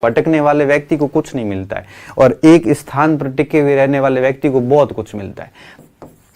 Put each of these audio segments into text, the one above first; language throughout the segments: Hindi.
भटकने वाले व्यक्ति को कुछ नहीं मिलता है और एक स्थान पर टिके हुए रहने वाले व्यक्ति को बहुत कुछ मिलता है।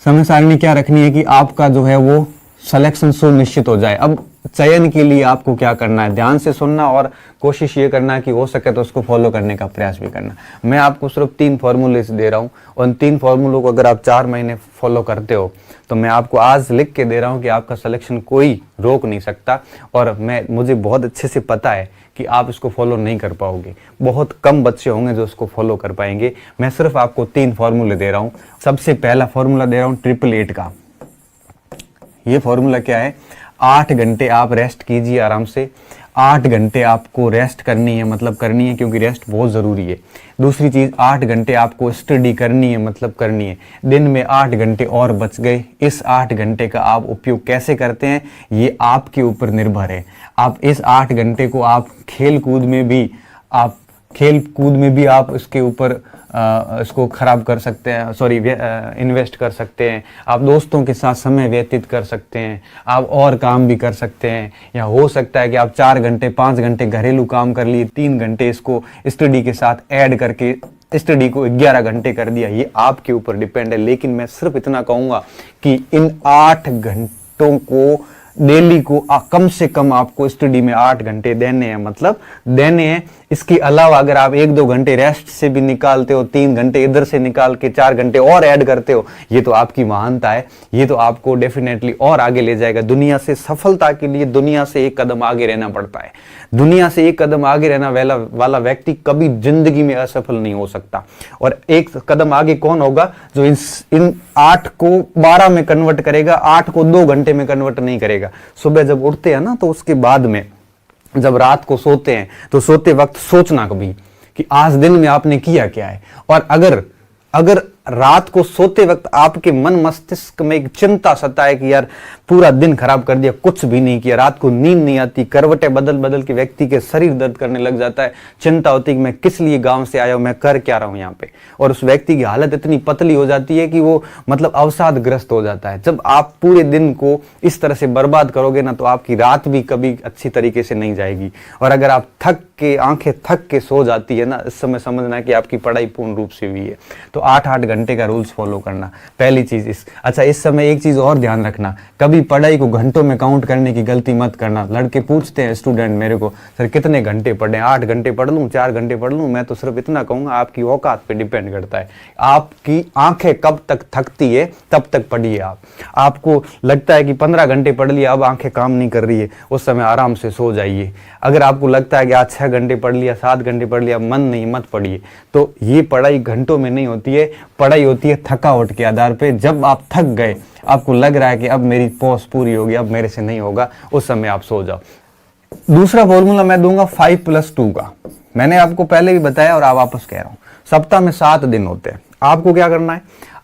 समय सारणी क्या रखनी है कि आपका जो है वो सिलेक्शन सुनिश्चित हो जाए। अब चयन के लिए आपको क्या करना है, ध्यान से सुनना और कोशिश ये करना है कि हो सके तो उसको फॉलो करने का प्रयास भी करना। मैं आपको सिर्फ 3 फॉर्मूले दे रहा हूँ और उन 3 फॉर्मूलों को अगर आप 4 महीने फॉलो करते हो तो मैं आपको आज लिख के दे रहा हूँ कि आपका सिलेक्शन कोई रोक नहीं सकता। और मुझे बहुत अच्छे से पता है कि आप इसको फॉलो नहीं कर पाओगे, बहुत कम बच्चे होंगे जो इसको फॉलो कर पाएंगे। मैं सिर्फ आपको 3 फॉर्मूले दे रहा हूँ। सबसे पहला फॉर्मूला दे रहा हूँ 888 का। ये फॉर्मूला क्या है, 8 घंटे आप रेस्ट कीजिए आराम से। 8 घंटे आपको रेस्ट करनी है, मतलब करनी है, क्योंकि रेस्ट बहुत ज़रूरी है। दूसरी चीज़, 8 घंटे आपको स्टडी करनी है, मतलब करनी है। दिन में 8 घंटे और बच गए। इस 8 घंटे का आप उपयोग कैसे करते हैं ये आपके ऊपर निर्भर है। आप इस 8 घंटे को आप खेल कूद में भी आप इसके ऊपर इसको खराब कर सकते हैं, इन्वेस्ट कर सकते हैं। आप दोस्तों के साथ समय व्यतीत कर सकते हैं, आप और काम भी कर सकते हैं। या हो सकता है कि आप 4 घंटे 5 घंटे घरेलू काम कर लिए, 3 घंटे इसको स्टडी के साथ ऐड करके स्टडी को 11 घंटे कर दिया। ये आपके ऊपर डिपेंड है। लेकिन मैं सिर्फ इतना कहूँगा कि इन 8 घंटों को डेली को कम से कम आपको स्टडी में 8 घंटे देने हैं, मतलब देने हैं। इसके अलावा अगर आप 1-2 घंटे रेस्ट से भी निकालते हो, 3 घंटे इधर से निकाल के 4 घंटे और ऐड करते हो, ये तो आपकी महानता है। ये तो आपको डेफिनेटली और आगे ले जाएगा। दुनिया से सफलता के लिए दुनिया से एक कदम आगे रहना पड़ता है। दुनिया से एक कदम आगे रहना वाला व्यक्ति कभी जिंदगी में असफल नहीं हो सकता। और एक कदम आगे कौन होगा, जो इन 8 को 12 में कन्वर्ट करेगा, 8 को 2 घंटे में कन्वर्ट नहीं करेगा। सुबह जब उठते हैं ना, तो उसके बाद में जब रात को सोते हैं तो सोते वक्त सोचना कभी कि आज दिन में आपने किया क्या है। और अगर रात को सोते वक्त आपके मन मस्तिष्क में एक चिंता सताए कि यार पूरा दिन खराब कर दिया, कुछ भी नहीं किया, रात को नींद नहीं आती, करवटें बदल बदल के व्यक्ति के शरीर दर्द करने लग जाता है, चिंता होती है कि मैं किस लिए गांव से आया हूं, मैं कर क्या रहा हूं यहाँ पे। और उस व्यक्ति की हालत इतनी पतली हो जाती है कि वो मतलब अवसादग्रस्त हो जाता है। जब आप पूरे दिन को इस तरह से बर्बाद करोगे ना, तो आपकी रात भी कभी अच्छी तरीके से नहीं जाएगी। और अगर आप आंखें थक के सो जाती है ना, इस समय समझना कि आपकी पढ़ाई पूर्ण रूप से हुई है। तो 8-8 घंटे का रूल्स फॉलो करना पहली चीज। इस समय एक चीज और ध्यान रखना, कभी पढ़ाई को घंटों में काउंट करने की गलती मत करना। लड़के पूछते हैं स्टूडेंट मेरे को, सर कितने घंटे पढ़े, 8 घंटे पढ़ लूं, 4 घंटे पढ़ लूं। मैं तो सिर्फ इतना कहूंगा, आपकी औकात पे डिपेंड करता है। आपकी आंखें कब तक थकती है तब तक पढ़िए। आपको लगता है कि 15 घंटे पढ़ लिया, अब आंखें काम नहीं कर रही है, उस समय आराम से सो जाइए। अगर आपको लगता है कि आज 6 घंटे पढ़ लिया, 7 घंटे पढ़ लिया, मन नहीं, मत पढ़िए। तो ये पढ़ाई घंटों में नहीं होती है, पढ़ाई होती है थकावट के आधार पे। जब आप थक गए, आपको लग रहा है कि अब मेरी पॉज पूरी होगी, अब मेरे से नहीं होगा, उस समय आप सो जाओ। दूसरा फॉर्मूला मैं दूंगा 5+2 का। मैंने आपको पहले भी बताया और आप वापस कह रहा हूं, सप्ताह में 7 दिन होते हैं। आपको क्या करना है,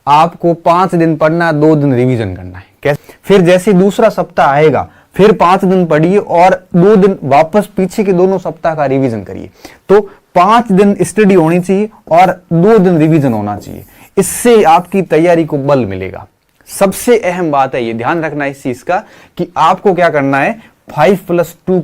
आपको 5 दिन पढ़ना है, 2 दिन रिवीजन करना है। कैसे? फिर जैसे दूसरा सप्ताह आएगा फिर 5 दिन पढ़िए और 2 दिन वापस पीछे के दोनों सप्ताह का रिवीजन करिए। तो 5 दिन स्टडी होनी चाहिए और 2 दिन रिवीजन होना चाहिए। इससे आपकी तैयारी को बल मिलेगा। सबसे अहम बात है ये ध्यान रखना इस चीज का कि आपको क्या करना है, 5+2 का